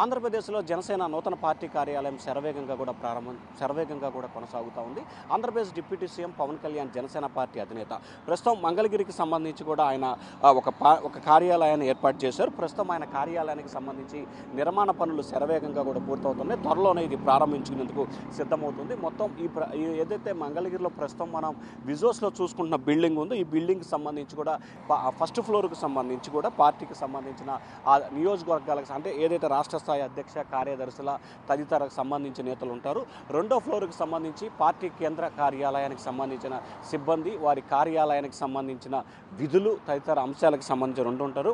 ఆంధ్రప్రదేశ్లో జనసేన నూతన పార్టీ కార్యాలయం శరవేగంగా కూడా కొనసాగుతూ ఉంది. Andhra Pradesh deputy CM Pawan Kalyan Janasena party అధినేత ప్రస్తుతం మంగళగిరికి సంబంధించి కూడా ఆయన ఒక కార్యాలయాన్ని ఏర్పాటు చేశారు. ప్రస్తుతం ఆయన కార్యాలయానికి సంబంధించి నిర్మాణ పనులు శరవేగంగా కూడా పూర్తవుతున్నాయి. త్వరలోనే ఇది ప్రారంభించుకునేందుకు సిద్ధమవుతుంది. మొత్తం ఏదైతే మంగళగిరిలో ప్రస్తుతం మనం విజువల్స్లో చూసుకుంటున్న బిల్డింగ్ ఉందో ఈ బిల్డింగ్కి సంబంధించి కూడా ఫస్ట్ ఫ్లోర్కి సంబంధించి కూడా పార్టీకి సంబంధించిన ఆ నియోజకవర్గాలకు అంటే ఏదైతే రాష్ట్ర స్థాయి అధ్యక్ష కార్యదర్శుల తదితరకు సంబంధించిన నేతలు ఉంటారు. రెండో ఫ్లోర్కి సంబంధించి పార్టీ కేంద్ర కార్యాలయానికి సంబంధించిన సిబ్బంది, వారి కార్యాలయానికి సంబంధించిన విధులు తదితర అంశాలకు సంబంధించి రెండు ఉంటారు.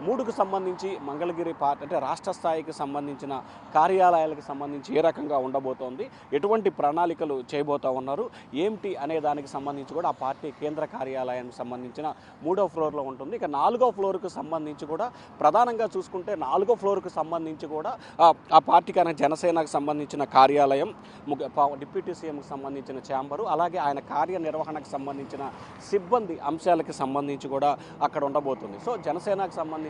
మూడుకు సంబంధించి మంగళగిరి అంటే రాష్ట్ర స్థాయికి సంబంధించిన కార్యాలయాలకు సంబంధించి ఏ రకంగా ఉండబోతోంది, ఎటువంటి ప్రణాళికలు చేయబోతూ ఉన్నారు ఏమిటి అనే దానికి సంబంధించి కూడా ఆ పార్టీ కేంద్ర కార్యాలయానికి సంబంధించిన మూడో ఫ్లోర్లో ఉంటుంది. ఇక నాలుగో ఫ్లోర్కు సంబంధించి కూడా ప్రధానంగా చూసుకుంటే నాలుగో ఫ్లోర్కు సంబంధించి కూడా ఆ పార్టీకి ఆయన జనసేనకు సంబంధించిన కార్యాలయం, డిప్యూటీ సీఎంకి సంబంధించిన ఛాంబరు, అలాగే ఆయన కార్యనిర్వహణకు సంబంధించిన సిబ్బంది అంశాలకు సంబంధించి కూడా అక్కడ ఉండబోతుంది. సో జనసేనకు సంబంధించిన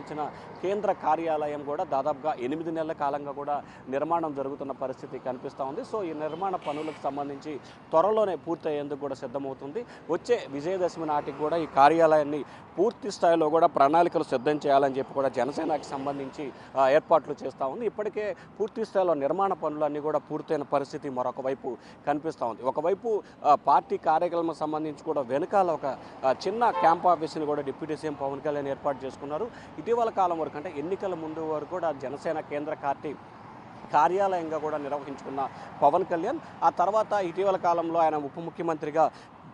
కేంద్ర కార్యాలయం కూడా దాదాపుగా 8 నెలల కాలంగా కూడా నిర్మాణం జరుగుతున్న పరిస్థితి కనిపిస్తూ ఉంది. సో ఈ నిర్మాణ పనులకు సంబంధించి త్వరలోనే పూర్తయ్యేందుకు కూడా సిద్ధమవుతుంది. వచ్చే విజయదశమి నాటికి కూడా ఈ కార్యాలయాన్ని పూర్తి స్థాయిలో కూడా ప్రణాళికలు సిద్ధం చేయాలని చెప్పి కూడా జనసేనకు సంబంధించి ఏర్పాట్లు చేస్తూ ఉంది. ఇప్పటికే పూర్తి స్థాయిలో నిర్మాణ పనులన్నీ కూడా పూర్తయిన పరిస్థితి మరొక వైపు కనిపిస్తూ ఉంది. ఒకవైపు పార్టీ కార్యక్రమం సంబంధించి కూడా వెనకాల ఒక చిన్న క్యాంప్ ఆఫీస్ని కూడా డిప్యూటీ సీఎం పవన్ కళ్యాణ్ ఏర్పాటు చేసుకున్నారు. ఇటీవల కాలం వరకు అంటే ఎన్నికల ముందు వరకు కూడా జనసేన కేంద్ర పార్టీ కార్యాలయంగా కూడా నిర్వహించుకున్న పవన్ కళ్యాణ్ ఆ తర్వాత ఇటీవల కాలంలో ఆయన ఉప ముఖ్యమంత్రిగా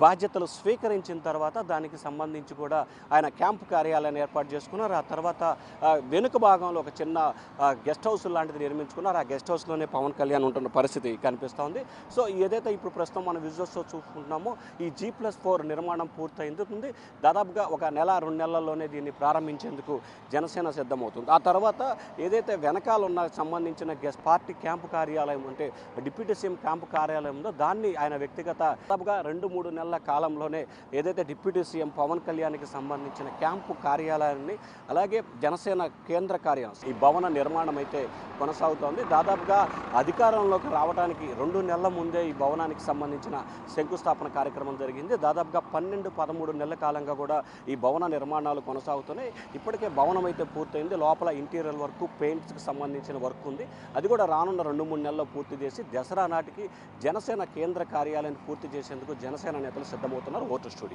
బాధ్యతలు స్వీకరించిన తర్వాత దానికి సంబంధించి కూడా ఆయన క్యాంపు కార్యాలయాన్ని ఏర్పాటు చేసుకున్నారు. ఆ తర్వాత వెనుక భాగంలో ఒక చిన్న గెస్ట్ హౌస్ లాంటిది నిర్మించుకున్నారు. ఆ గెస్ట్ హౌస్లోనే పవన్ కళ్యాణ్ ఉంటున్న పరిస్థితి కనిపిస్తోంది. సో ఏదైతే ఇప్పుడు ప్రస్తుతం మనం విజువల్స్లో చూసుకుంటున్నామో ఈ G+4 నిర్మాణం పూర్తయింది. దాదాపుగా ఒక నెల 2 నెలల్లోనే దీన్ని ప్రారంభించేందుకు జనసేన సిద్ధమవుతుంది. ఆ తర్వాత ఏదైతే వెనకాల ఉన్న సంబంధించిన పార్టీ క్యాంపు కార్యాలయం అంటే డిప్యూటీ సీఎం క్యాంపు కార్యాలయం ఉందో దాన్ని ఆయన వ్యక్తిగత దాదాపుగా 2-3 నెలల కాలంలోనే ఏదైతే డిప్యూటీ సీఎం పవన్ కళ్యాణ్కి సంబంధించిన క్యాంపు కార్యాలయాన్ని అలాగే జనసేన కేంద్ర కార్యాలయం ఈ భవన నిర్మాణం అయితే కొనసాగుతోంది. దాదాపుగా అధికారంలోకి రావడానికి 2 నెలల ముందే ఈ భవనానికి సంబంధించిన శంకుస్థాపన కార్యక్రమం జరిగింది. దాదాపుగా 12-13 నెలల కాలంగా కూడా ఈ భవన నిర్మాణాలు కొనసాగుతున్నాయి. ఇప్పటికే భవనం అయితే పూర్తయింది. లోపల ఇంటీరియర్ వర్క్, పెయింట్స్కి సంబంధించిన వర్క్ ఉంది. అది కూడా రానున్న 2-3 నెలల్లో పూర్తి చేసి దసరా నాటికి జనసేన కేంద్ర కార్యాలయాన్ని పూర్తి చేసేందుకు జనసేన నేతలు సిద్ధమవుతున్నారు. Vote studio.